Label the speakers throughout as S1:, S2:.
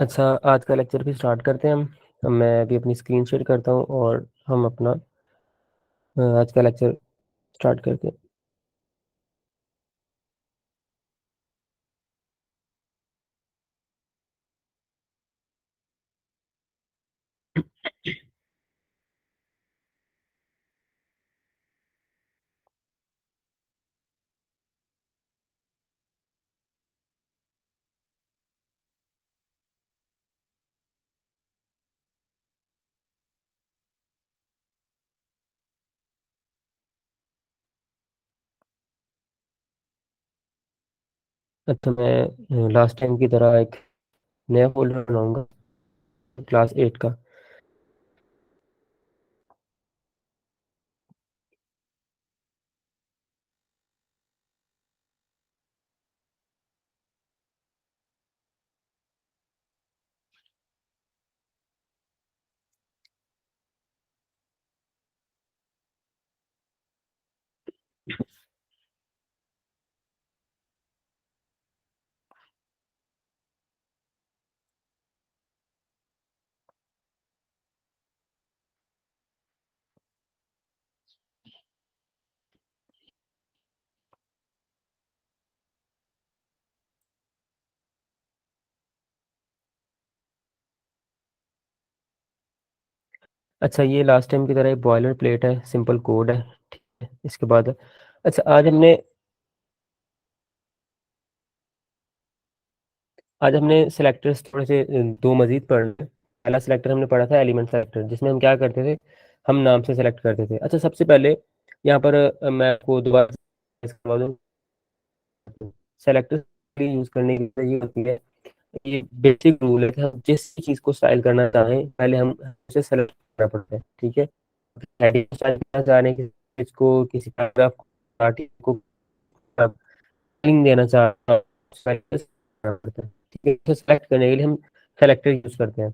S1: अच्छा, आज का लेक्चर भी स्टार्ट करते हैं हम। मैं अभी अपनी स्क्रीन शेयर करता हूँ और हम अपना आज का लेक्चर स्टार्ट करते हैं। अच्छा, मैं लास्ट टाइम की तरह एक नया फोल्डर बनाऊंगा क्लास 8 का। अच्छा, ये लास्ट टाइम की तरह एक बॉयलर प्लेट है, सिंपल कोड है। ठीक है, इसके बाद अच्छा आज हमने सेलेक्टर्स थोड़े से दो मजीद पढ़े। पहला सेलेक्टर हमने पढ़ा था एलिमेंट सेलेक्टर, जिसमें हम क्या करते थे, हम नाम से सेलेक्ट करते थे। अच्छा, सबसे पहले यहाँ पर मैं आपको दोबारा करवा दूँ। सेलेक्टर यूज करने की वजह ये होती है, ये बेसिक रूल है कि हम जिस चीज को स्टाइल करना चाहें पहले हम उसे सेलेक्ट करना पड़ता है। ठीक है, हेडिंग स्टाइल करना चाह रहे हैं किसी पेज को, किसी पैराग्राफ को, आर्टिकल को, लिंक देना चाह रहे हैं, सेलेक्ट करना पड़ता है। ठीक है, तो सेलेक्ट करने के लिए हम सेलेक्टर यूज करते हैं।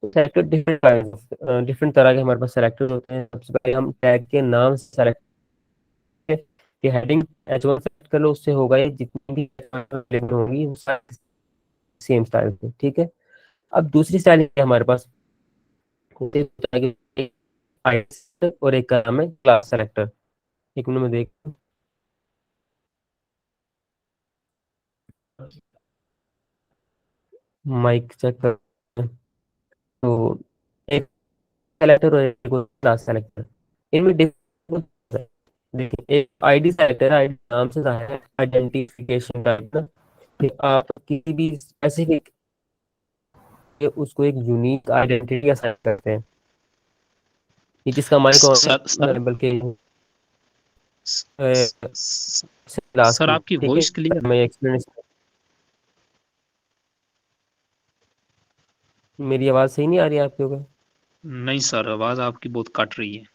S1: सेलेक्टर डिफरेंट तरह के हमारे पास सेलेक्टर होते हैं। सबसे पहले हम टैग के नाम सेलेक्ट कि हेडिंग H1 सेलेक्ट कर लो, उससे होगा ये जितनी भी लिंक होंगी सेम स्टाइल से। ठीक है, अब दूसरी स्टाइल है हमारे पास, एक आइडिया और एक का नाम है क्लास सेलेक्टर। एक मिनट में देख, माइक चेक कर। तो एक सेलेक्टर और एक क्लास सेलेक्टर, इनमें डिफरेंस देखिए। एक आईडी सेलेक्टर, आईडी नाम से है आइडेंटिफिकेशन टाइप ना, फिर आप किसी भी स्पेसिफिक उसको एक यूनिक आइडेंटिटी असाइन करते हैं। ये जिसका माइक ऑन
S2: सर सर
S1: है, बल्कि क्लास
S2: सर
S1: की।
S2: आपकी
S1: ठीक है,
S2: वॉइस क्लियर है।
S1: मैं एक्सप्लेनेशन, मेरी आवाज़ सही नहीं आ रही है आपके ऊपर?
S2: नहीं सर, आवाज आपकी बहुत कट रही है।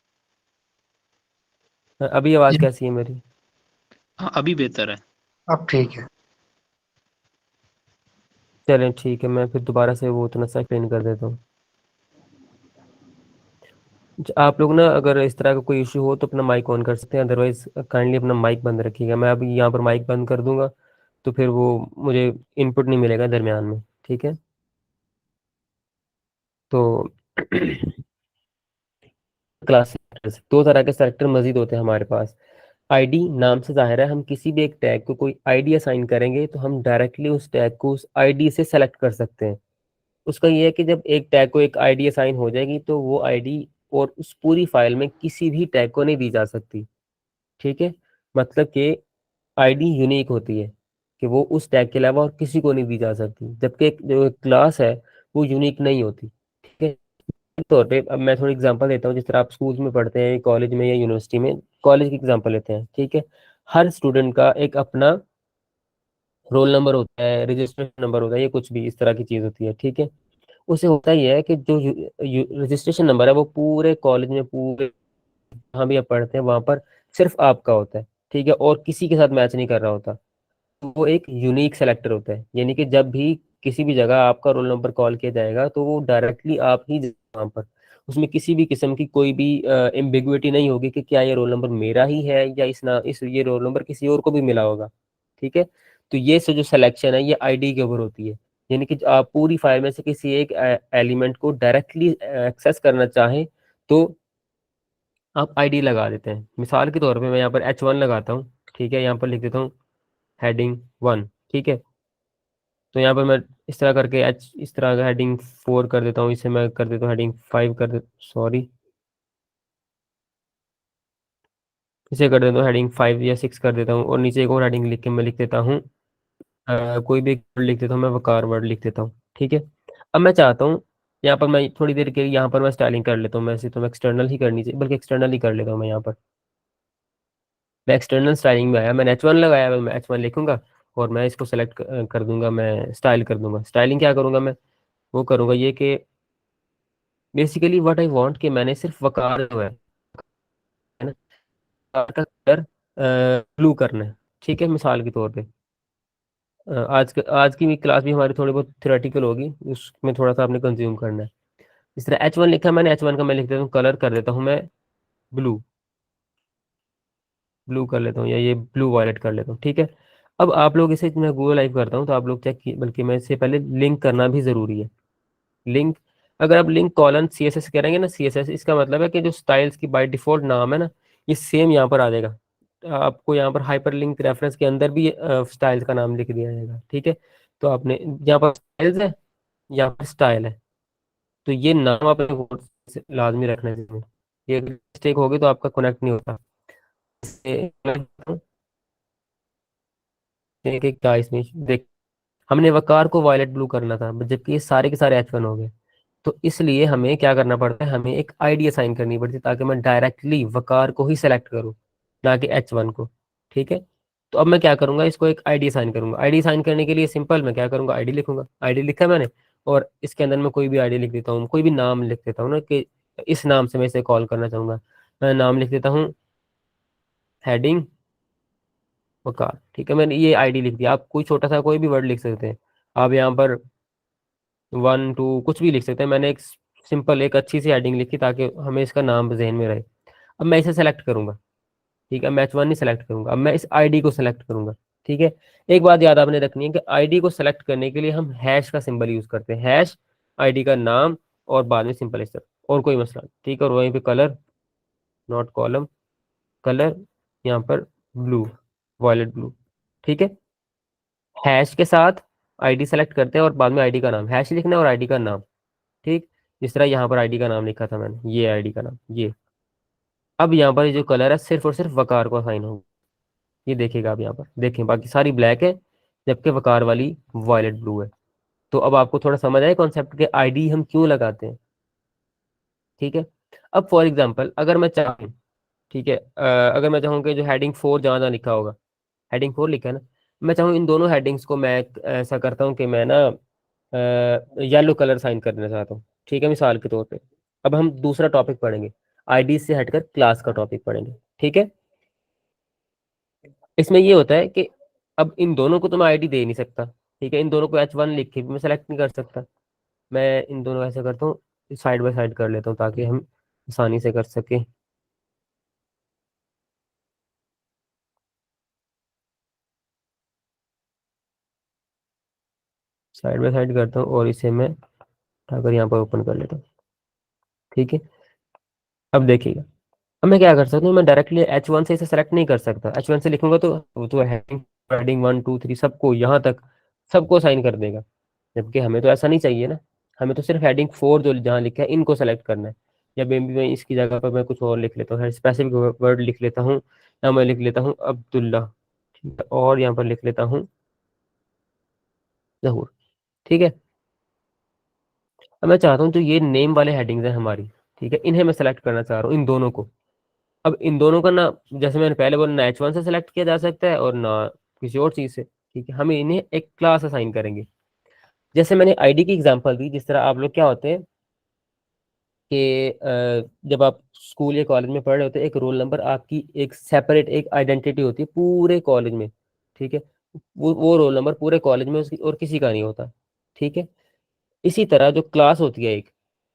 S1: अभी आवाज़
S3: जी।
S1: कैसी है मेरी?
S2: हाँ, अभी बेहतर है।
S3: अब ठीक है।
S1: चलें ठीक है, मैं फिर दोबारा से वो थोड़ा सा एक्सप्लेन कर देता हूँ। आप लोग ना अगर इस तरह का कोई इशू हो तो अपना माइक ऑन कर सकते हैं, अदरवाइज काइंडली अपना माइक बंद रखिएगा। मैं अभी यहाँ पर माइक बंद कर दूंगा तो फिर वो मुझे इनपुट नहीं मिलेगा दरमियान में। ठीक है, तो क्लास सेलेक्टर्स, दो तरह के सेलेक्टर मजीद होते हैं हमारे पास। आईडी नाम से जाहिर है, हम किसी भी एक टैग को कोई आईडी असाइन करेंगे तो हम डायरेक्टली उस टैग को उस आईडी से सेलेक्ट कर सकते हैं। उसका ये है कि जब एक टैग को एक आईडी असाइन हो जाएगी तो वो आईडी और उस पूरी फाइल में किसी भी टैग को नहीं दी जा सकती। ठीक है, मतलब कि आईडी यूनिक होती है कि वो उस टैग के अलावा और किसी को नहीं दी जा सकती, जबकि एक जो क्लास है वो यूनिक नहीं होती। ठीक है, तौर पे अब मैं थोड़ी एग्जांपल देता हूँ, जिस तरह आप स्कूल में पढ़ते हैं, कॉलेज में या यूनिवर्सिटी में। कॉलेज की एग्जांपल लेते हैं। ठीक है, हर स्टूडेंट का एक अपना रोल नंबर होता है, रजिस्ट्रेशन नंबर होता है, ये कुछ भी इस तरह की चीज होती है। ठीक है, उसे होता ही है कि जो रजिस्ट्रेशन नंबर है वो पूरे कॉलेज में, पूरे जहाँ भी आप पढ़ते हैं वहां पर सिर्फ आपका होता है। ठीक है, और किसी के साथ मैच नहीं कर रहा होता। तो वो एक यूनिक सेलेक्टर होता है, यानी कि जब भी किसी भी जगह आपका रोल नंबर कॉल किया जाएगा तो वो डायरेक्टली आप ही वहां पर, उसमें किसी भी किस्म की कोई भी एम्बिगुइटी नहीं होगी कि क्या ये रोल नंबर मेरा ही है या इस ये रोल नंबर किसी और को भी मिला होगा। ठीक है, तो ये जो सिलेक्शन है ये आईडी के ऊपर होती है। यानी कि आप पूरी फाइल में से किसी एक एलिमेंट को डायरेक्टली एक्सेस करना चाहें तो आप आईडी लगा देते हैं। मिसाल के तौर पे मैं यहाँ पर H1 लगाता हूँ, ठीक है, यहाँ पर लिख देता हूँ हेडिंग 1, ठीक है। तो यहाँ पर मैं इस तरह करके इस तरह का हेडिंग 4 कर देता हूँ, इसे मैं कर देता हूँ हेडिंग 5 कर दे, सॉरी, इसे कर देता हूँ हेडिंग 5 या 6 कर देता हूँ, और नीचे एक और हेडिंग लिख के मैं लिख देता हूँ कोई भी एक वर्ड लिख देता हूँ, मैं वकार वर्ड लिख देता हूँ, ठीक है। अब मैं चाहता हूँ यहाँ पर मैं थोड़ी देर के लिए यहाँ पर मैं स्टाइलिंग कर लेता हूँ, वैसे तो मैं एक्सटर्नल ही करनी चाहिए, बल्कि एक्सटर्नल ही कर लेता हूँ मैं यहाँ पर। मैं एक्सटर्नल स्टाइलिंग में आया, मैंने H1 लगाया, मैं H1 लिखूंगा और मैं इसको सेलेक्ट कर दूंगा, मैं स्टाइल कर दूंगा। स्टाइलिंग क्या करूंगा मैं, वो करूंगा ये कि बेसिकली व्हाट आई वांट कि मैंने सिर्फ वकार जो है ना, वकार का कलर ब्लू करना है, ठीक है, मिसाल के तौर पे। आज की भी क्लास भी हमारी थोड़ी बहुत थ्योरेटिकल होगी, उसमें थोड़ा सा आपने कंज्यूम करना है। इस तरह H1 लिखा मैंने, H1 का मैं लिख देता हूँ कलर कर देता हूँ मैं ब्लू, ब्लू कर लेता हूँ, या ये ब्लू वायलेट कर लेता हूँ, ठीक है। अब आप लोग इसे मैं गूगल लाइव करता हूँ तो आप लोग चेक किए, बल्कि मैं इससे पहले लिंक करना भी ज़रूरी है। लिंक, अगर आप लिंक कॉलन CSS करेंगे ना, CSS इसका मतलब है कि जो स्टाइल्स की बाय डिफॉल्ट नाम है ना, ये सेम यहाँ पर आ जाएगा। आपको यहाँ पर हाइपर लिंक रेफरेंस के अंदर भी स्टाइल्स का नाम लिख दिया जाएगा, ठीक है। तो आपने यहाँ पर स्टाइल्स है, यहाँ पर स्टाइल है, तो ये नाम आपने लाजमी रखना है इसमें। ये मिस्टेक होगी तो आपका कनेक्ट नहीं होता। एक एक क्या इसमें देख, हमने वकार को वायलेट ब्लू करना था, जबकि ये सारे के सारे H1 हो गए। तो इसलिए हमें क्या करना पड़ता है, हमें एक आईडी असाइन करनी पड़ती है ताकि मैं डायरेक्टली वकार को ही सेलेक्ट करूं, ना कि H1 को, ठीक है। तो अब मैं क्या करूंगा, इसको एक आईडी असाइन करूंगा। आईडी असाइन करने के लिए सिंपल मैं क्या करूंगा, आईडी लिखूंगा, आईडी लिखा मैंने, और इसके अंदर मैं कोई भी आईडी लिख देता हूँ, कोई भी नाम लिख देता हूँ ना, कि इस नाम से मैं इसे कॉल करना चाहूंगा। मैं नाम लिख देता हूँ हेडिंग वकार, ठीक है, मैंने ये आईडी लिख दिया। आप कोई छोटा सा कोई भी वर्ड लिख सकते हैं, आप यहाँ पर 1 2 कुछ भी लिख सकते हैं। मैंने एक सिंपल एक अच्छी सी हेडिंग लिखी ताकि हमें इसका नाम जहन में रहे। अब मैं इसे सेलेक्ट करूंगा, ठीक है, मैं H1 नहीं सेलेक्ट करूंगा, अब मैं इस आईडी को सेलेक्ट करूंगा, ठीक है। एक बात याद आपने रखनी है कि आईडी को सेलेक्ट करने के लिए हम हैश का सिंबल यूज करते हैं, हैश आईडी का नाम और बाद में सिंपल स्टेप, और कोई मसला नहीं, ठीक है। और वहीं पे कलर, नॉट कॉलम, कलर यहाँ पर ब्लू, वॉयलेट ब्लू, ठीक है। हैश के साथ आईडी सेलेक्ट करते हैं और बाद में आईडी का नाम, हैश लिखना है और आईडी का नाम, ठीक। जिस तरह यहाँ पर आईडी का नाम लिखा था मैंने, ये आईडी का नाम ये। अब यहाँ पर ये जो कलर है सिर्फ और सिर्फ वकार को असाइन होगा, ये देखिएगा आप यहाँ पर देखें, बाकी सारी ब्लैक है, जबकि वकार वाली वायलेट ब्लू है। तो अब आपको थोड़ा समझ आए कॉन्सेप्ट के आईडी हम क्यों लगाते हैं, ठीक है। अब फॉर एग्जाम्पल अगर मैं चाहूँ, ठीक है, अगर मैं चाहूँ कि जो हेडिंग 4 जहाँ जहाँ लिखा होगा, हेडिंग 4 लिखा है ना, मैं चाहूँ इन दोनों हेडिंग्स को मैं ऐसा करता हूँ कि मैं ना येलो कलर साइन करना चाहता हूँ, ठीक है, मिसाल के तौर पे। अब हम दूसरा टॉपिक पढ़ेंगे, आईडी से हटकर क्लास का टॉपिक पढ़ेंगे, ठीक है। इसमें ये होता है कि अब इन दोनों को तो मैं आईडी दे नहीं सकता, ठीक है, इन दोनों को H1 लिख के भी मैं सेलेक्ट नहीं कर सकता। मैं इन दोनों ऐसा करता हूँ, साइड बाय साइड कर लेता हूँ ताकि हम आसानी से कर सकें। साइड बाय साइड करता हूँ और इसे मैं उठाकर यहाँ पर ओपन कर लेता हूँ, ठीक है। अब देखिएगा, अब मैं क्या कर सकता हूँ, मैं डायरेक्टली H1 से इसे सेलेक्ट नहीं कर सकता। H1 से लिखूंगा तो वो तो हेडिंग 1 2 3 सबको यहाँ तक सबको साइन कर देगा, जबकि हमें तो ऐसा नहीं चाहिए ना। हमें तो सिर्फ हेडिंग 4 जो जहाँ लिखा है इनको सेलेक्ट करना है। या मे बी मैं इसकी जगह पर मैं कुछ और लिख लेता हूँ, स्पेसिफिक वर्ड लिख लेता हूँ, या मैं लिख लेता हूँ अब्दुल्ला, ठीक है, और यहाँ पर लिख लेता हूँ जहूर, ठीक है। अब मैं चाहता हूँ जो ये नेम वाले हेडिंग्स हैं हमारी, ठीक है, इन्हें मैं सेलेक्ट करना चाह रहा हूँ, इन दोनों को। अब इन दोनों का ना, जैसे मैंने पहले बोला, ना H1 से सेलेक्ट किया जा सकता है और ना किसी और चीज से, ठीक है। हम इन्हें एक क्लास असाइन करेंगे। जैसे मैंने आईडी की एग्जांपल दी, जिस तरह आप लोग क्या होते हैं कि जब आप स्कूल या कॉलेज में पढ़ रहे होते हैं, एक रोल नंबर आपकी एक सेपरेट एक आइडेंटिटी होती है पूरे कॉलेज में, ठीक है। वो रोल नंबर पूरे कॉलेज में उसकी और किसी का नहीं होता, ठीक है। इसी तरह जो क्लास होती है, एक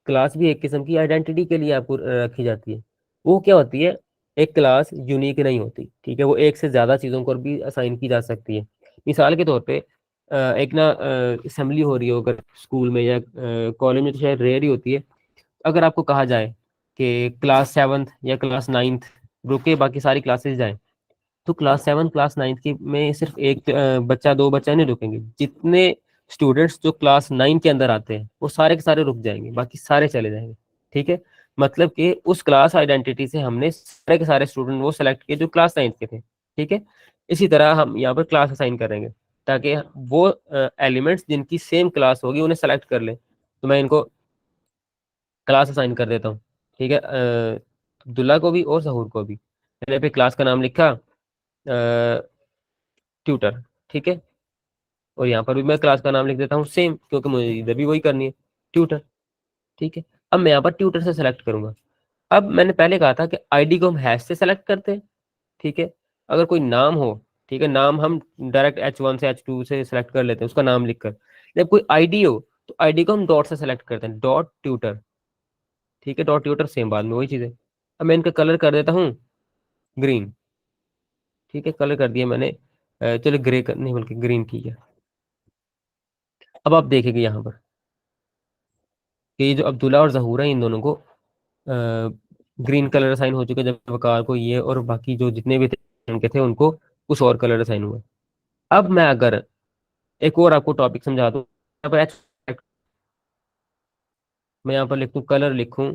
S1: क्लास भी एक किस्म की आइडेंटिटी के लिए आपको रखी जाती है। वो क्या होती है, एक क्लास यूनिक नहीं होती, ठीक है, वो एक से ज्यादा चीजों को भी असाइन की जा सकती है। मिसाल के तौर पे एक ना असेंबली हो रही हो अगर स्कूल में या कॉलेज में, तो शायद रेयर ही होती है। अगर आपको कहा जाए कि क्लास सेवन्थ या क्लास नाइन्थ रुके, बाकी सारी क्लासेस जाएं, तो क्लास सेवन क्लास नाइन्थ की में सिर्फ एक बच्चा दो बच्चा नहीं रुकेंगे। जितने स्टूडेंट्स जो क्लास नाइन के अंदर आते हैं वो सारे के सारे रुक जाएंगे, बाकी सारे चले जाएंगे। ठीक है, मतलब कि उस क्लास आइडेंटिटी से हमने सारे के सारे स्टूडेंट वो सेलेक्ट किए जो क्लास नाइन्थ के थे। ठीक है, इसी तरह हम यहाँ पर क्लास असाइन करेंगे ताकि वो एलिमेंट्स जिनकी सेम क्लास होगी उन्हें सेलेक्ट कर ले। तो मैं इनको क्लास असाइन कर देता हूँ। ठीक है, अब्दुल्ला को भी और सहूर को भी। मैंने पे क्लास का नाम लिखा ट्यूटर। ठीक है, और यहाँ पर भी मैं क्लास का नाम लिख देता हूँ सेम, क्योंकि मुझे इधर भी वही करनी है, ट्यूटर। ठीक है, अब मैं यहाँ पर ट्यूटर से सेलेक्ट करूंगा। अब मैंने पहले कहा था कि आईडी को हम हैश से सेलेक्ट करते हैं। ठीक है, अगर कोई नाम हो, ठीक है, नाम हम डायरेक्ट H1 से H2 से सेलेक्ट कर लेते हैं उसका नाम लिखकर। जब कोई आईडी हो तो आईडी को हम डॉट से सेलेक्ट करते हैं, डॉट ट्यूटर। ठीक है, डॉट ट्यूटर सेम, बाद में वही चीज़ है। अब मैं इनका कलर कर देता हूँ ग्रीन। ठीक है, कलर कर दिया मैंने, चलो ग्रे कर, नहीं बल्कि ग्रीन। ठीक है, अब आप देखेंगे यहाँ पर कि ये जो अब्दुल्ला और जहूरा है, इन दोनों को ग्रीन कलर असाइन हो चुके, जब वकार को ये, और बाकी जो जितने भी थे उनके थे उनको कुछ और कलर असाइन हुए। अब मैं अगर एक और आपको टॉपिक समझा दूं, यहाँ पर मैं यहाँ पर लिखूं, कलर लिखूं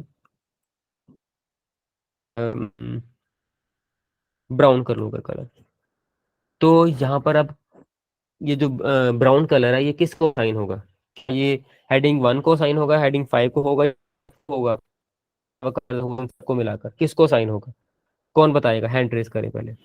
S1: ब्राउन कर लूंगा कलर। तो यहाँ पर अब ये जो ब्राउन कलर है ये किसको साइन होगा? ये हेडिंग 1 को साइन होगा, हेडिंग 5 को होगा, होगा कलर होगा, उन सबको मिलाकर किसको साइन होगा? कौन बताएगा? हैंड रेस करें पहले।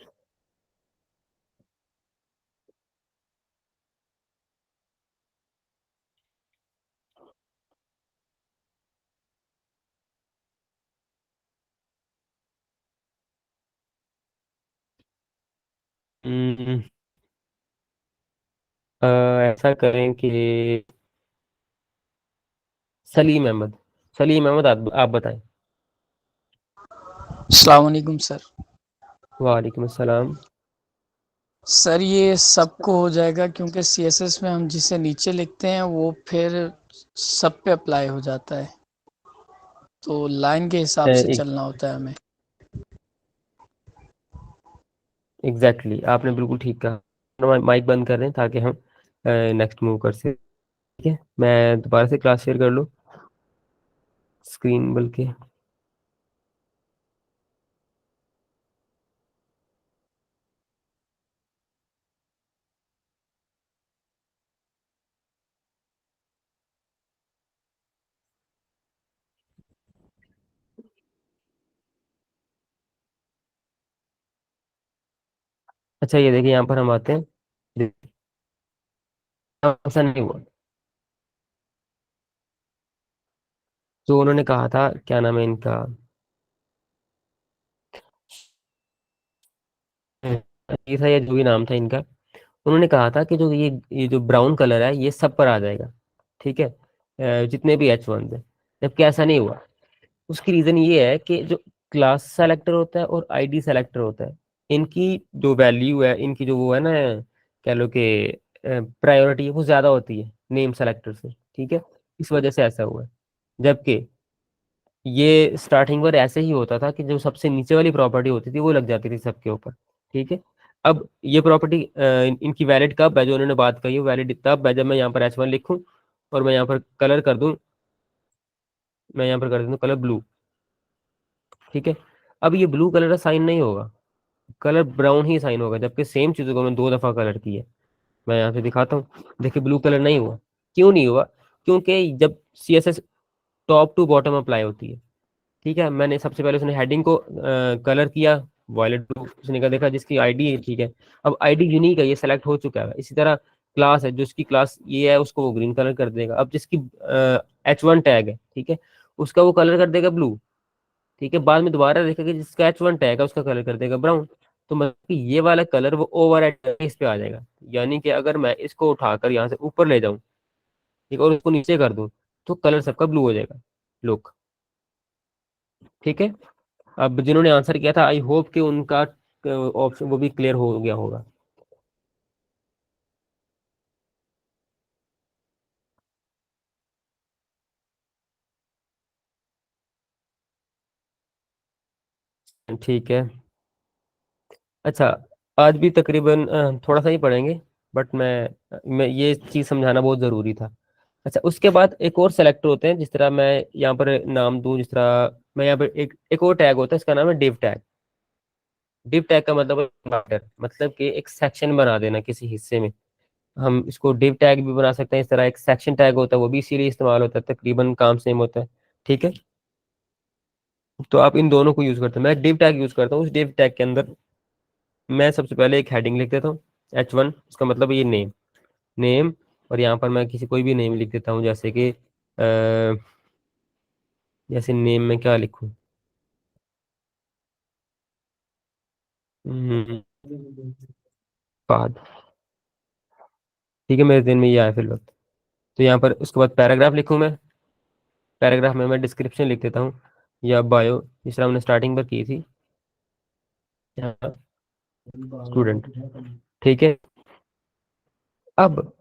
S1: हम्म, ऐसा करें कि सलीम अहमद। सलीम अहमद, आप बताएं।
S3: अस्सलाम वालेकुम सर।
S1: वालेकुम अस्सलाम।
S3: सर ये सबको हो जाएगा क्योंकि सीएसएस में हम जिसे नीचे लिखते हैं वो फिर सब पे अप्लाई हो जाता है, तो लाइन के हिसाब से
S1: एक
S3: चलना होता है हमें।
S1: एग्जैक्टली, आपने बिल्कुल ठीक कहा। माइक बंद कर रहे हैं ताकि हम नेक्स्ट मूव कर सकें। ठीक है, मैं दोबारा से क्लास शेयर कर लूँ स्क्रीन, बल्कि अच्छा ये देखिए, यहाँ पर हम आते हैं, ऐसा नहीं हुआ। तो उन्होंने कहा था, क्या नाम है इनका, ये था या जो भी नाम था इनका, उन्होंने कहा था कि जो ये जो ब्राउन कलर है ये सब पर आ जाएगा। ठीक है, जितने भी H1 है, जबकि ऐसा नहीं हुआ। उसकी रीजन ये है कि जो क्लास सेलेक्टर होता है और आईडी सेलेक्टर होता है, इनकी जो वैल्यू है, इनकी जो वो है ना, कह लो कि प्रायोरिटी वो ज्यादा होती है नेम सेलेक्टर से। ठीक है, इस वजह से ऐसा हुआ है। जबकि ये स्टार्टिंग पर ऐसे ही होता था कि जो सबसे नीचे वाली प्रॉपर्टी होती थी वो लग जाती थी सबके ऊपर। ठीक है, अब ये प्रॉपर्टी इनकी वैलिड कब है, जो उन्होंने बात कही, वैलिड तब है जब मैं यहाँ पर H1 लिखूं और मैं यहाँ पर कलर कर दूं, मैं यहाँ पर कर दूं कलर ब्लू। ठीक है, अब ये ब्लू कलर साइन नहीं होगा, कलर ब्राउन ही साइन होगा, जबकि सेम चीजों को मैंने दो दफा कलर की है। मैं यहाँ से दिखाता हूँ, देखिए ब्लू कलर नहीं हुआ। क्यों नहीं हुआ? क्योंकि जब CSS top to bottom apply होती है, ठीक है, मैंने सबसे पहले उसने हेडिंग को कलर किया वॉयलेट ब्लू, उसने कहा देखा जिसकी आईडी है। ठीक है, अब आईडी यूनिक है, ये सेलेक्ट हो चुका है। इसी तरह क्लास है, जो उसकी क्लास ये है उसको वो ग्रीन कलर कर देगा। अब जिसकी H1 टैग है, ठीक है, उसका वो कलर कर देगा ब्लू। ठीक है, बाद में दोबारा देखेगा कि जिसका H1 टैग है उसका कलर कर देगा ब्राउन। तो मतलब कि ये वाला कलर वो ओवर इस पे आ जाएगा। यानी कि अगर मैं इसको उठाकर यहाँ से ऊपर ले जाऊं, ठीक है, और उसको नीचे कर दूं, तो कलर सबका ब्लू हो जाएगा। लुक, ठीक है। अब जिन्होंने आंसर किया था, आई होप कि उनका ऑप्शन वो भी क्लियर हो गया होगा। ठीक है। अच्छा, आज भी तकरीबन थोड़ा सा ही पढ़ेंगे, बट मैं ये चीज़ समझाना बहुत ज़रूरी था। अच्छा, उसके बाद एक और सेलेक्टर होते हैं, जिस तरह मैं यहाँ पर नाम दूं, जिस तरह मैं यहाँ पर एक और टैग होता है, इसका नाम है div टैग। div टैग का मतलब डिवाइडर, मतलब कि एक सेक्शन बना देना किसी हिस्से में। हम इसको div टैग भी बना सकते हैं। इस तरह एक सेक्शन टैग होता है, वो भी इसीलिए इस्तेमाल होता है, तकरीबन काम सेम होता है। ठीक है, तो आप इन दोनों को यूज करते हैं। मैं div टैग यूज करता हूँ। उस div टैग के अंदर मैं सबसे पहले एक हेडिंग लिख देता हूँ, H1। इसका मतलब ये नेम, नेम। और यहाँ पर मैं किसी कोई भी नेम लिख देता हूँ, जैसे कि जैसे नेम में क्या लिखूँ। हम्म, बाद। ठीक है, मेरे दिन में ये आया फिर वक्त। तो यहाँ पर उसके बाद पैराग्राफ लिखूँ मैं। पैराग्राफ में मैं डिस्क्रिप्शन लिख देता हूँ, या बायो, जिस तरह हमने स्टार्टिंग पर की थी, स्टूडेंट। ठीक है, अब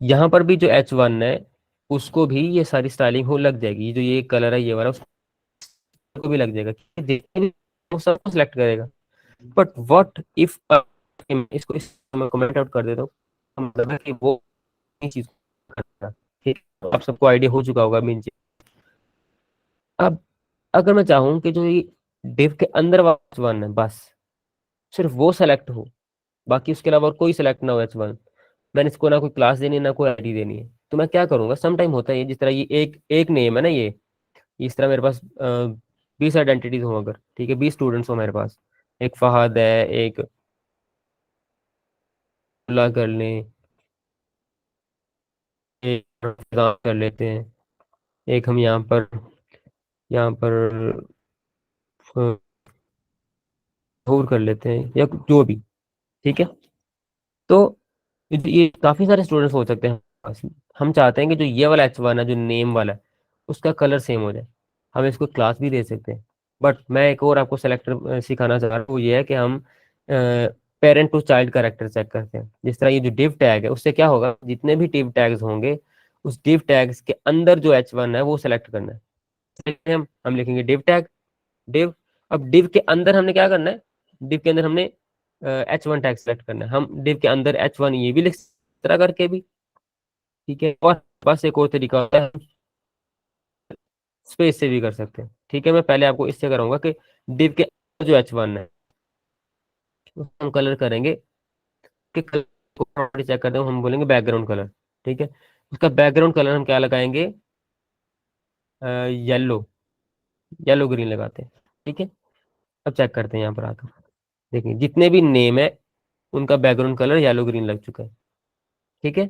S1: यहाँ पर भी जो H1 है, उसको भी ये सारी स्टाइलिंग हो लग जाएगी। जो ये कलर है ये वाला, उसको भी लग जाएगा। जितने भी वो सबको सिलेक्ट करेगा। बट व्हाट इफ, इसको इस कमेंट आउट कर देता हूँ, मतलब है कि वो नहीं चीज करता। ठीक है? आप सबको आइडिया हो चुका होगा मीन चीज। अब अगर मैं चाहूँ कि जो ये डिव के अंदर वाला वन है, बस सिर्फ वो सेलेक्ट हो, बाकी उसके अलावा और कोई सेलेक्ट ना हो H1, मैंने इसको ना कोई क्लास देनी है ना कोई आईडी देनी है, तो मैं क्या करूंगा। सम टाइम होता है ये, जिस तरह ये एक एक नेम है ना, ये इस तरह मेरे पास 20 आइडेंटिटीज हो, अगर ठीक है 20 स्टूडेंट्स हो मेरे पास, एक फहद है, एक अब्दुल्ला कर लें, एक रमजान कर लेते हैं, एक हम यहाँ पर जहूर कर लेते हैं, या जो भी। ठीक है, तो ये काफी सारे स्टूडेंट्स हो सकते हैं हमारे पास। हम चाहते हैं कि जो ये वाला H1 है, जो नेम वाला है, उसका कलर सेम हो जाए। हम इसको क्लास भी दे सकते हैं। बट मैं एक और आपको सेलेक्टर सिखाना चाह रहा हूँ, वो ये है कि हम parent to child character check करते हैं। जिस तरह ये जो div टैग है, उससे क्या होगा, जितने भी div टैग्स होंगे, उस div टैग्स के अंदर जो H1 है वो सेलेक्ट करना है। हम लिखेंगे div टैग, div। अब div के अंदर हमने क्या करना है, div के अंदर हमने H1 टैग सेलेक्ट करना है। हम div के अंदर H1 ये भी लिख सकते हैं करके भी। ठीक है, और बस एक और तरीका होता है, स्पेस से भी कर सकते हैं। ठीक है, मैं पहले आपको इससे कराऊंगा कि div के अंदर जो H1 है, उसको हम कलर करेंगे कि कलर को चेक करते हैं, हम बोलेंगे बैकग्राउंड कलर। ठीक है, उसका बैकग्राउंड कलर हम क्या लगाएंगे, येलो, येलो ग्रीन लगाते हैं। ठीक है, अब चेक करते हैं यहाँ पर आकर। देखिए जितने भी नेम है, उनका बैकग्राउंड कलर येलो ग्रीन लग चुका है। ठीक है,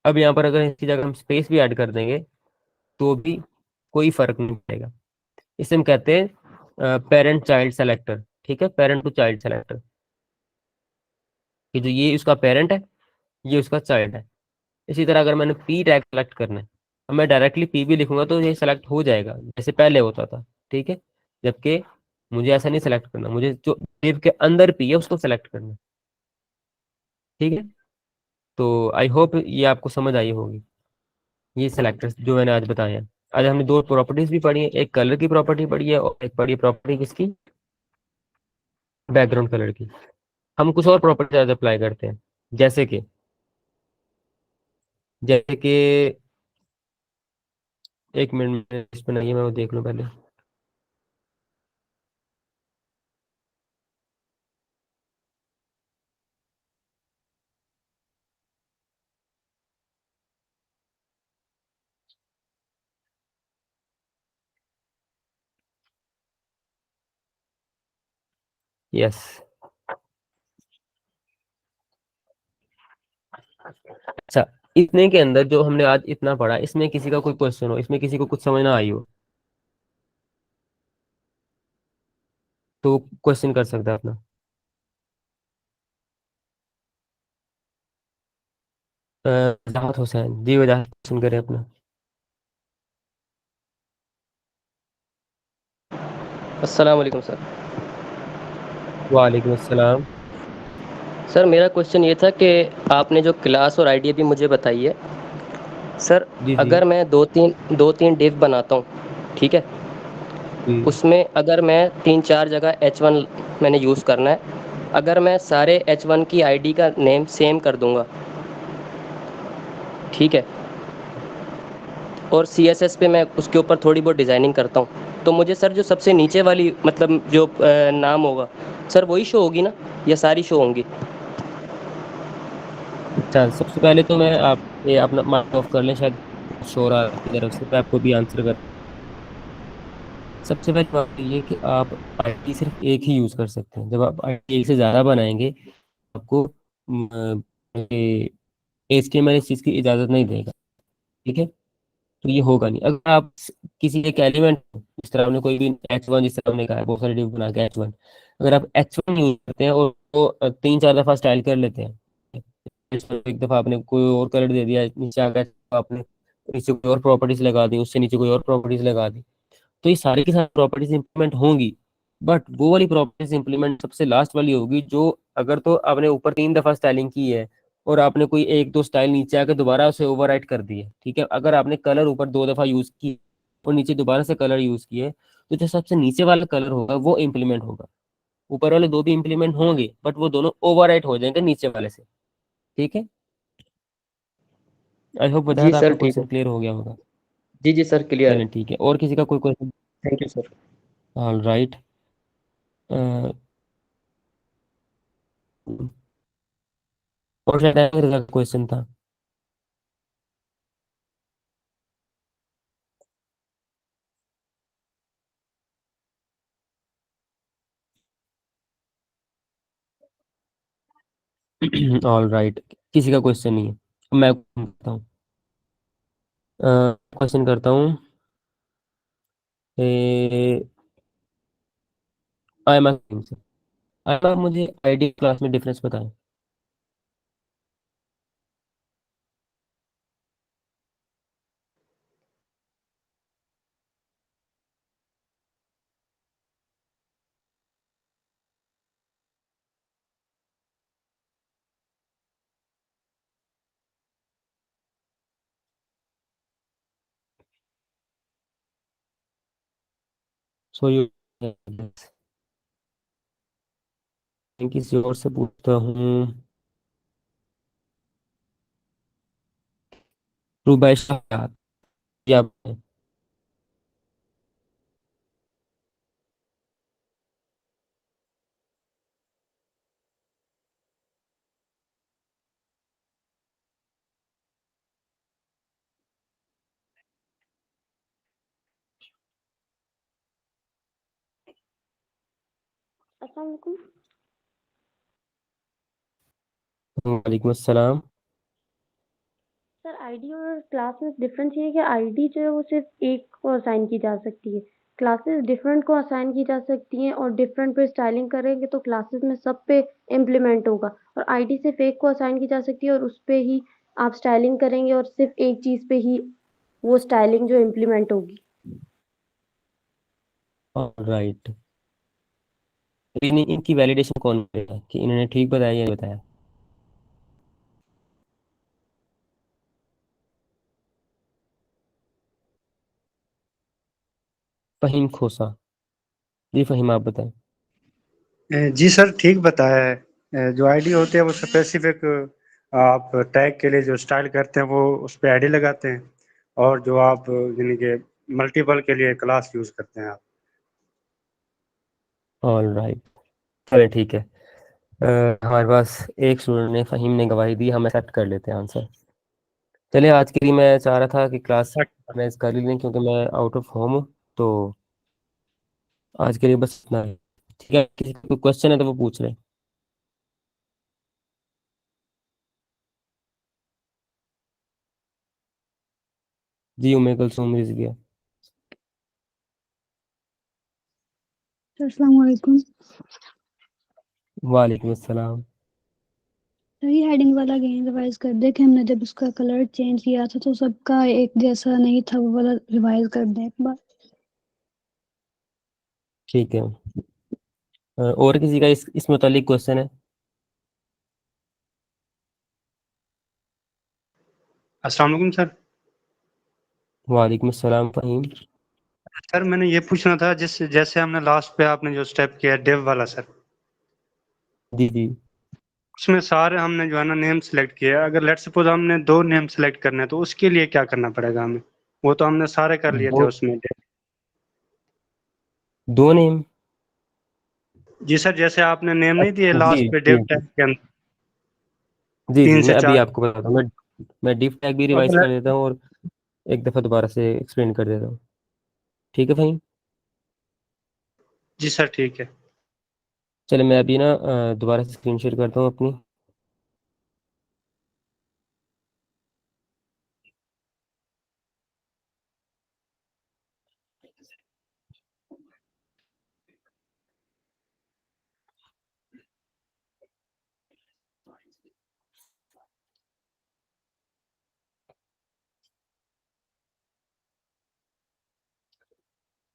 S1: अब यहाँ पर अगर इसकी जगह हम स्पेस भी ऐड कर देंगे, तो भी कोई फर्क नहीं पड़ेगा। इसे हम कहते हैं पेरेंट चाइल्ड सेलेक्टर। ठीक है, पेरेंट टू चाइल्ड सेलेक्टर, कि जो ये उसका पेरेंट है, ये उसका चाइल्ड है। इसी तरह अगर मैंने पी टैग सेलेक्ट करना है, अब मैं डायरेक्टली पी भी लिखूंगा तो ये सेलेक्ट हो जाएगा, जैसे पहले होता था। ठीक है, जबकि मुझे ऐसा नहीं सेलेक्ट करना, मुझे जो div के अंदर पी है उसको सेलेक्ट करना है। ठीक है, तो आई होप ये आपको समझ आई होगी, ये सेलेक्टर्स जो मैंने आज बताए हैं। आज हमने दो प्रॉपर्टीज भी पढ़ी है, एक कलर की प्रॉपर्टी पढ़ी है, और एक पढ़ी है प्रॉपर्टी किसकी, बैकग्राउंड कलर की। हम कुछ और प्रॉपर्टी आज अप्लाई करते हैं, जैसे कि जैसे कि एक मिनट में इस पे नहीं है, मैं वो देख लूं पहले। यस, अच्छा, इतने के अंदर जो हमने आज इतना पढ़ा, इसमें किसी का कोई क्वेश्चन हो, इसमें किसी को कुछ समझ ना आई हो, तो क्वेश्चन कर सकता है अपना। वजाहत हुसैन जी, वजाहत क्वेश्चन करें अपना।
S4: अस्सलाम वालेकुम सर।
S1: वालेकुम अस्सलाम।
S4: सर मेरा क्वेश्चन ये था कि आपने जो क्लास और आईडी भी मुझे बताई है सर,
S1: जी जी।
S4: अगर मैं दो तीन डिव बनाता हूँ, ठीक है, उसमें अगर मैं 3-4 जगह H1 मैंने यूज़ करना है, अगर मैं सारे H1 की आईडी का नेम सेम कर दूंगा, ठीक है, और CSS पे मैं उसके ऊपर थोड़ी बहुत डिज़ाइनिंग करता हूँ, तो मुझे सर जो सबसे नीचे वाली मतलब जो नाम होगा सर वही शो होगी ना, या सारी शो होंगी?
S1: अच्छा, सबसे पहले तो मैं आप ये अपना माइक ऑफ कर लें, शायद शोर आ रहा है आपकी तरफ से, मैं आपको भी आंसर कर। सबसे पहली बात ये है कि आप आईडी सिर्फ एक ही यूज कर सकते हैं। जब आप आईडी एक से ज्यादा बनाएंगे, आपको HTML इस चीज की इजाजत नहीं देगा, ठीक है। तो ये होगा नहीं। अगर आप किसी एक एलिमेंट, जिस तरह हमने कोई भी H1, जिस तरह हमने कहा है बहुत सारे डिव बना के H1, अगर आप H1 यूज करते हैं और वो 3-4 दफा स्टाइल कर लेते हैं, एक दफा आपने कोई और कलर दे दिया, नीचे आ गया, तो आपने नीचे कोई और प्रॉपर्टीज लगा दी, उससे नीचे कोई और प्रॉपर्टीज लगा दी, तो ये सारी की सारी प्रॉपर्टीज इंप्लीमेंट होंगी। बट वो वाली प्रॉपर्टीज इंप्लीमेंट सबसे लास्ट वाली होगी, जो अगर तो आपने ऊपर 3 दफा स्टाइलिंग की है और आपने कोई एक दो स्टाइल नीचे आके दोबारा उसे ओवरराइट कर दी है, ठीक है। अगर आपने कलर ऊपर 2 दफा यूज की और नीचे दोबारा से कलर यूज किए, तो जो सबसे नीचे वाला कलर होगा वो इम्प्लीमेंट होगा। ऊपर वाले दो भी इम्प्लीमेंट होंगे, बट वो दोनों ओवरराइट हो जाएंगे नीचे वाले से, ठीक है। आई होप बताया
S4: जी
S1: था,
S4: सर,
S1: आपका
S4: ठीक है।
S1: क्वेश्चन क्लियर हो गया होगा।
S4: जी जी सर, क्लियर है।
S1: चलें, ठीक है। और किसी का कोई question?
S4: Thank you sir.
S1: All right. और शायद आखिर का क्वेश्चन था। ऑल राइट, किसी का क्वेश्चन नहीं है, मैं करता हूँ। क्वेश्चन करता हूँ। आयमा से, आयमा, मुझे आईडी क्लास में डिफरेंस बताएं। सो यू, किसी और से पूछता हूँ। रुबैशा, क्या बताएं?
S5: अस्सलाम वालेकुम।
S1: वालेकुम अस्सलाम।
S5: सर आईडी और क्लास में डिफरेंस ये है कि आईडी जो है वो सिर्फ एक को असाइन की जा सकती है, क्लासेस डिफरेंट को असाइन की जा सकती हैं, और डिफरेंट पे स्टाइलिंग करेंगे तो क्लासेस में सब पे इम्प्लीमेंट होगा, और आईडी सिर्फ एक को असाइन की जा सकती है और उस पे ही आप स्टाइलिंग करेंगे और सिर्फ एक चीज़ पे ही वो स्टाइलिंग जो इम्प्लीमेंट होगी।
S1: All right. इनकी वैलिडेशन कौन करेगा कि इन्होंने ठीक बताया या नहीं बताया? फहीम खोसा। जी फहीम, आप बताएं।
S6: जी सर, ठीक बताया है। जो आईडी होते हैं वो स्पेसिफिक आप टैग के लिए जो स्टाइल करते हैं वो उस पर आईडी लगाते हैं, और जो आप यानी कि मल्टीपल के लिए क्लास यूज करते हैं आप।
S1: ऑल राइट, चलिए ठीक है। हमारे पास एक स्टूडेंट ने, फहीम ने गवाही दी, हम एक्सेप्ट कर लेते हैं आंसर। चलिए, आज के लिए मैं चाह रहा था कि क्लास ऑर्गेनाइज कर ही लें, क्योंकि मैं आउट ऑफ होम हूँ, तो आज के लिए बस इतना ही। ठीक है, किसी को क्वेश्चन है तो वो पूछ लें। जी, उम्मे कुलसूम रिजविया।
S7: सर अस्सलाम वालेकुम।
S1: वालेकुम अस्सलाम।
S7: सर ये हेडिंग वाला अगेन रिवाइज कर दे कि हमने जब उसका कलर चेंज किया था तो सबका एक जैसा नहीं था, वो वाला रिवाइज कर दे एक बार।
S1: ठीक है। और किसी का इस मुतालिक क्वेश्चन है?
S6: अस्सलाम वालेकुम सर।
S1: वालेकुम अस्सलाम फहीम।
S6: सर मैंने ये पूछना था, जिस जैसे हमने लास्ट पे आपने जो स्टेप किया डिव वाला सर,
S1: जी जी।
S6: उसमें सारे हमने जो है ना नेम सेलेक्ट किया, अगर लेट सपोज हमने 2 नेम सेलेक्ट करने हैं तो उसके लिए क्या करना पड़ेगा हमें? वो तो हमने सारे कर लिए थे
S1: दो
S6: उसमें।
S1: दो नेम।
S6: जी सर, जैसे आपने नेम नहीं दिए
S1: जी
S6: लास्ट पे
S1: जी
S6: डिव
S1: जी
S6: टैग के अंदर
S1: जी जी,
S6: 3 से
S1: मैं अभी
S6: 4।
S1: आपको बताता हूँ। मैं डिफ टैग भी रिवाइज कर देता हूँ और एक दफ़ा दोबारा से एक्सप्लेन कर देता हूँ। ठीक है भाई।
S6: जी सर ठीक है।
S1: चले मैं अभी ना दोबारा से स्क्रीन शेयर करता हूँ अपनी।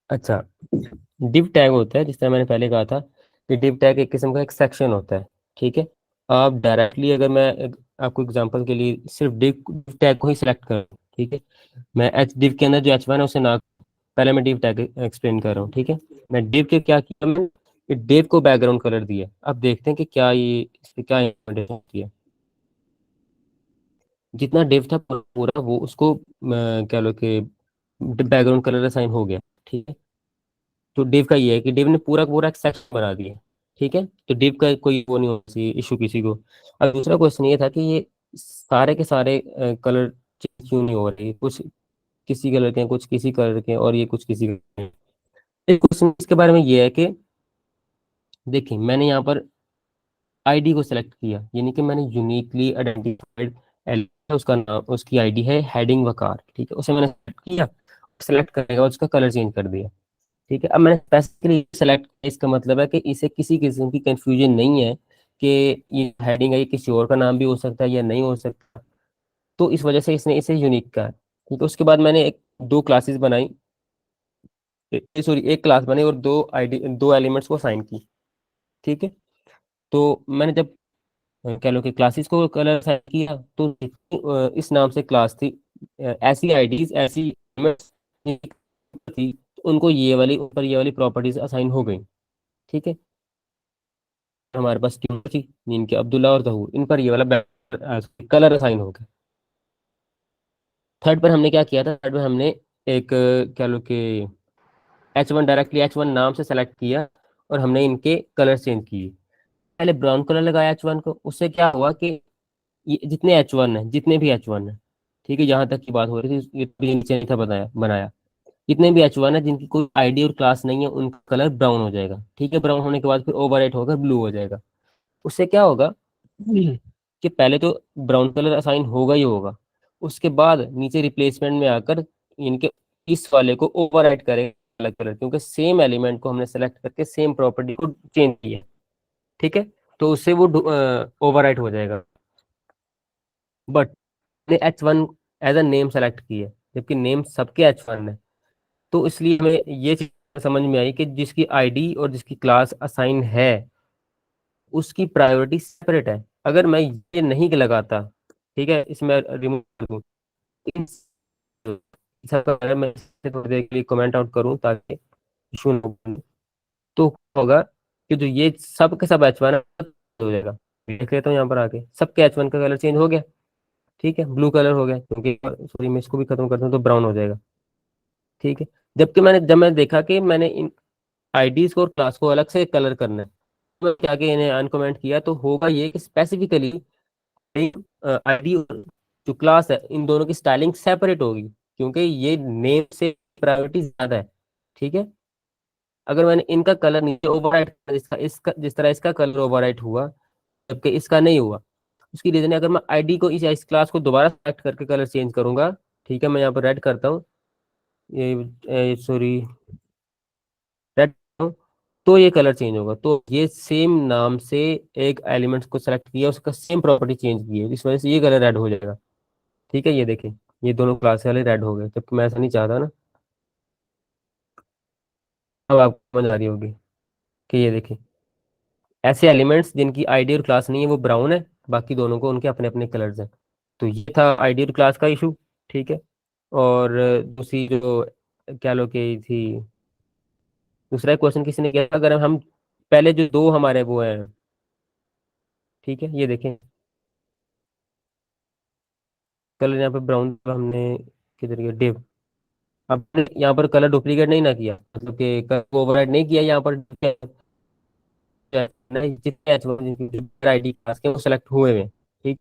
S1: अच्छा, डिव टैग होता है, जिस तरह मैंने पहले कहा था कि डिव टैग एक किस्म का एक सेक्शन होता है। ठीक है। आप डायरेक्टली अगर मैं आपको एग्जांपल के लिए सिर्फ डिव टैग को ही सिलेक्ट करूँ, ठीक है, मैं एच डिव के अंदर जो एच वन है उसे ना, पहले मैं डिव टैग एक्सप्लेन कर रहा हूँ। ठीक है। मैं डिव के क्या किया, मैंने डिव को बैकग्राउंड कलर दिया। अब देखते हैं कि क्या ये इससे क्या implementation होती है। जितना डिव था पूरा वो उसको कह लो कि बैकग्राउंड कलर असाइन हो गया। ठीक है। तो डिव का ये है कि डिव ने पूरा पूरा एक सेक्शन बना दिया। ठीक है। तो डिव का कोई वो नहीं हो सी इशू किसी को। अब दूसरा क्वेश्चन ये था कि ये सारे के सारे कलर चेंज क्यों नहीं हो रही, कुछ किसी कलर के हैं, कुछ किसी कलर के हैं, और ये कुछ किसी के हैं। एक क्वेश्चन इसके बारे में ये है कि देखिए मैंने यहाँ पर आईडी को सिलेक्ट किया, यानी कि मैंने यूनिकली आइडेंटिफाइड एलिमेंट, उसका नाम उसकी आईडी है हेडिंग वकार। ठीक है। उसे मैंने सेलेक्ट किया, सेलेक्ट करने के बाद उसका कलर चेंज कर दिया। ठीक है। अब मैंने स्पेसिफिकली सेलेक्ट किया, इसका मतलब है कि इसे किसी किस्म की कंफ्यूजन नहीं है कि ये हेडिंग है, ये किसी और का नाम भी हो सकता है या नहीं हो सकता। तो इस वजह से इसने इसे यूनिक कहा है। ठीक है। उसके बाद मैंने एक दो क्लासेस बनाई, सॉरी एक क्लास बनाई और दो आईडी दो एलिमेंट्स को असाइन की। ठीक है। तो मैंने जब कह लो कि क्लासेस को कलर असाइन किया तो इस नाम से क्लास थी, ऐसी आईडीज ऐसी elements थी, तो उनको ये वाली ऊपर ये वाली प्रॉपर्टीज असाइन हो गई। ठीक है। हमारे पास टीम थी जिनके अब्दुल्ला और जहूर, इन पर ये वाला कलर असाइन हो गया। थर्ड पर हमने क्या किया था, थर्ड पर हमने एक कह लो कि H one directly H one नाम से सेलेक्ट किया और हमने इनके कलर चेंज किए। पहले ब्राउन कलर लगाया एच वन को, उससे क्या हुआ कि ये जितने एच वन है, जितने भी एच वन है, ठीक है, जहां तक की बात हो रही थी ये भी नीचे नहीं था बताया बनाया, जितने भी एच वन है जिनकी कोई आईडी और क्लास नहीं है उनका कलर ब्राउन हो जाएगा। ठीक है। ब्राउन होने के बाद फिर ओवरराइट होकर ब्लू हो जाएगा। उससे क्या होगा कि पहले तो ब्राउन कलर असाइन होगा ही होगा, उसके बाद नीचे रिप्लेसमेंट में आकर इनके इस वाले को ओवरराइट करेगा अलग कलर, क्योंकि सेम एलिमेंट को हमने सेलेक्ट करके सेम प्रॉपर्टी को चेंज किया। ठीक है। तो उससे वो ओवरराइट हो जाएगा। बट ने H one as a name select किया, जबकि नेम सबके एच वन है। तो इसलिए हमें ये चीज समझ में आई कि जिसकी आईडी और जिसकी क्लास असाइन है उसकी प्रायोरिटी सेपरेट है। अगर मैं ये नहीं लगाता, ठीक है, इसमें रिमूव कर दूं, इन सबका अगर मैं इसे थोड़ी देर के लिए कमेंट आउट करूं ताकि इशू ना बने, तो क्या होगा कि जो ये सब के सब एच वन हो जाएगा। देख लेता हूँ यहाँ पर आके सबके एच वन का कलर चेंज हो गया। ठीक है। ब्लू कलर हो गया, क्योंकि सॉरी मैं इसको भी खत्म करता हूँ तो ब्राउन हो जाएगा। ठीक है। जब मैंने देखा कि मैंने इन आईडीज को और क्लास को अलग से कलर करना है, तो मैं क्या कि इन्हें अनकमेंट किया, तो होगा ये कि स्पेसिफिकली आईडी और जो क्लास है इन दोनों की स्टाइलिंग सेपरेट होगी, क्योंकि ये नेम से प्रायोरिटी ज्यादा है। ठीक है। अगर मैंने इनका कलर नीचे ओवरराइट, इसका इसका जिस तरह इसका कलर ओवरराइट हुआ जबकि इसका नहीं हुआ, उसकी रीजन है अगर मैं आईडी को इस क्लास को दोबारा सेलेक्ट करके कलर चेंज करूंगा, ठीक है, मैं यहाँ पर रेड करता हूँ, ये सॉरी रेड, तो ये कलर चेंज होगा। तो ये सेम नाम से एक एलिमेंट को सेलेक्ट किया, उसका सेम प्रॉपर्टी चेंज की है, इस वजह से ये कलर रेड हो जाएगा। ठीक है। ये देखें, ये दोनों क्लास वाले रेड हो गए, जबकि मैं ऐसा नहीं चाहता ना। अब आपको समझ आ रही होगी कि ये देखें ऐसे एलिमेंट्स जिनकी आईडी और क्लास नहीं है वो ब्राउन है, बाकी दोनों को उनके अपने अपने कलर्स हैं। तो ये था आईडी और क्लास का इशू। ठीक है। और दूसरी जो क्या लो की थी, दूसरा क्वेश्चन किसी ने किया था, अगर हम पहले जो दो हमारे वो हैं, ठीक है ये देखें कलर यहाँ पे ब्राउन हमने किधर गया डिव, अब यहाँ पर कलर डुप्लीकेट नहीं ना किया, मतलब कि कलर ओवरराइड नहीं किया यहाँ पर, नहीं जितने H1 आईडी क्लास के वो सेलेक्ट हुए हैं, ठीक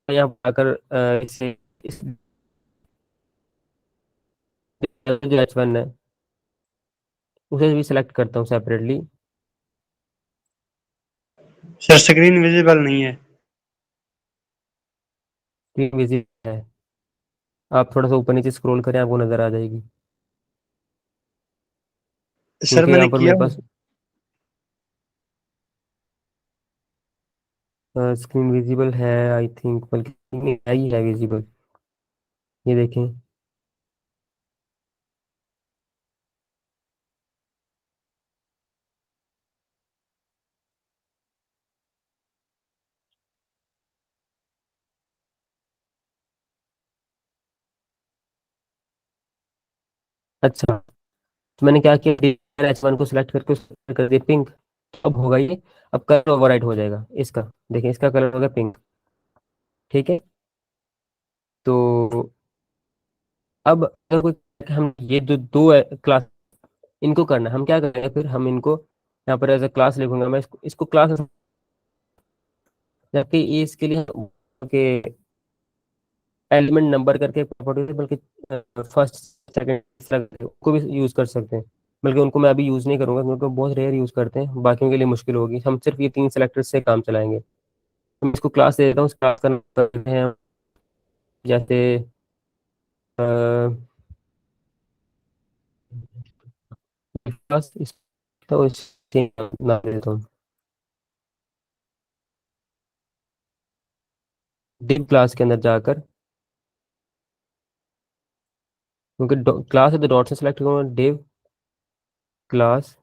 S1: है यहाँ पर आकर इसे इस जो H1 है उसे भी सिलेक्ट करता हूँ सेपरेटली।
S6: सर स्क्रीन विजिबल नहीं है।
S1: स्क्रीन विजिबल है, आप थोड़ा सा ऊपर नीचे स्क्रॉल करें आपको नजर आ जाएगी,
S6: सर
S1: क्योंकि
S6: मैंने
S1: यहाँ पर
S6: किया
S1: मेरे पास स्क्रीन विजिबल है आई थिंक, बल्कि नहीं, ही है विजिबल, ये देखें। अच्छा, तो मैंने क्या किया, H1 को सिलेक्ट करके उसको कर दिया पिंक, अब होगा ये, अब कलर ओवरराइट हो जाएगा इसका, देखें इसका कलर होगा पिंक, ठीक है। तो अब अगर कोई हम ये जो दो क्लास इनको करना है, हम क्या करेंगे फिर, हम इनको यहाँ पर एज अ क्लास लिखूंगा मैं, इसको क्लास, जबकि ये इसके लिए के एलिमेंट नंबर करके प्रॉपर्टी, बल्कि फर्स्ट सेकंड को भी यूज कर सकते हैं, बल्कि उनको मैं अभी यूज नहीं करूंगा क्योंकि बहुत रेयर यूज करते हैं, बाकियों के लिए मुश्किल होगी, हम सिर्फ ये तीन सेलेक्टर्स से काम चलाएंगे। तो मैं इसको क्लास दे देता हूँ, क्लास का नाम करते हैं जैसे क्लास, तो इसे नाम दे देता हूँ डिव क्लास के अंदर जाकर, क्योंकि क्लास है तो डॉट से सेलेक्ट करूंगा, डिव क्लास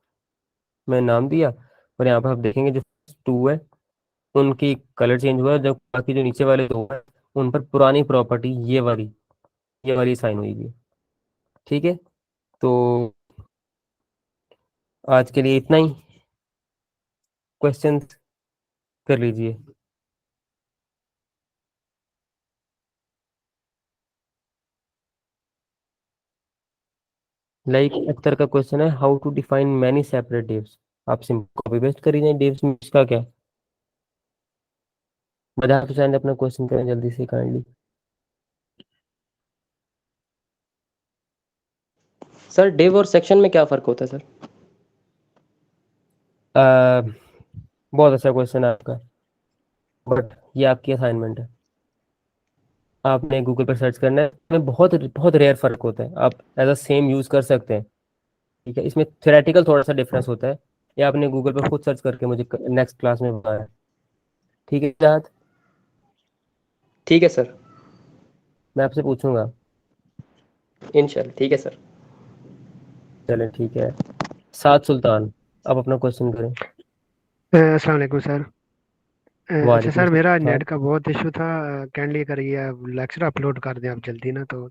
S1: मैं नाम दिया, और यहाँ पर आप देखेंगे जो टू है उनकी कलर चेंज हुआ, जब बाकी जो नीचे वाले दो हैं उन पर पुरानी प्रॉपर्टी ये वाली साइन हुई, ठीक है। तो आज के लिए इतना ही, क्वेश्चन कर लीजिए। लाइक अख्तर का क्वेश्चन है, how to define many separate divs, आप सिंपल कॉपी पेस्ट कर दीजिए डिव्स में, इसका क्या, बजाज हुसैन अपना क्वेश्चन करें जल्दी से काइंडली।
S4: सर डिव और सेक्शन में क्या फ़र्क होता है सर?
S1: बहुत अच्छा क्वेश्चन है आपका, बट ये आपकी असाइनमेंट है, आपने गूगल पर सर्च करना है, इसमें बहुत बहुत रेयर फर्क होता है, आप एज अ सेम यूज कर सकते हैं, ठीक है। इसमें थ्योरेटिकल थोड़ा सा डिफरेंस होता है, ये आपने गूगल पर खुद सर्च करके मुझे नेक्स्ट क्लास में बताया, ठीक है सिद्धार्थ,
S4: ठीक है सर,
S1: मैं आपसे पूछूंगा।
S4: इंशाल्लाह ठीक है सर।
S1: चलें ठीक है, साद सुल्तान आप अपना क्वेश्चन करें।
S8: अस्सलाम वालेकुम सर। अच्छा
S1: वालेकुम
S8: सर, मेरा
S1: सलाम।
S8: नेट का बहुत इशू था। काइंडली करिए, लेक्चर अपलोड कर दें आप जल्दी ना, तो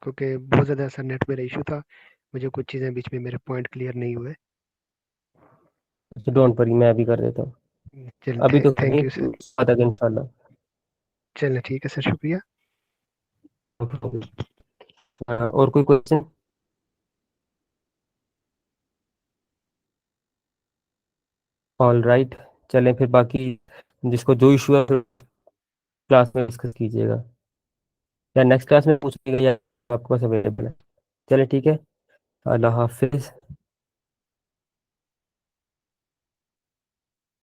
S8: क्योंकि बहुत ज़्यादा सर नेट मेरा इशू था, मुझे कुछ चीज़ें बीच में मेरे पॉइंट क्लियर नहीं हुए।
S1: डोंट वरी, मैं अभी कर देता हूँ,
S8: चल
S1: अभी तो
S8: थैंक
S1: नहीं,
S8: यू सर।
S1: आधा दिन इंशाल्लाह।
S8: चलें ठीक है सर, शुक्रिया।
S1: और कोई क्वेश्चन? ऑल राइट, चलें फिर, बाकी जिसको जो इशू है फिर क्लास में डिस्कस कीजिएगा, या नेक्स्ट क्लास में पूछिएगा, या आपके पास अवेलेबल है। चले ठीक है, अल्लाह हाफिज।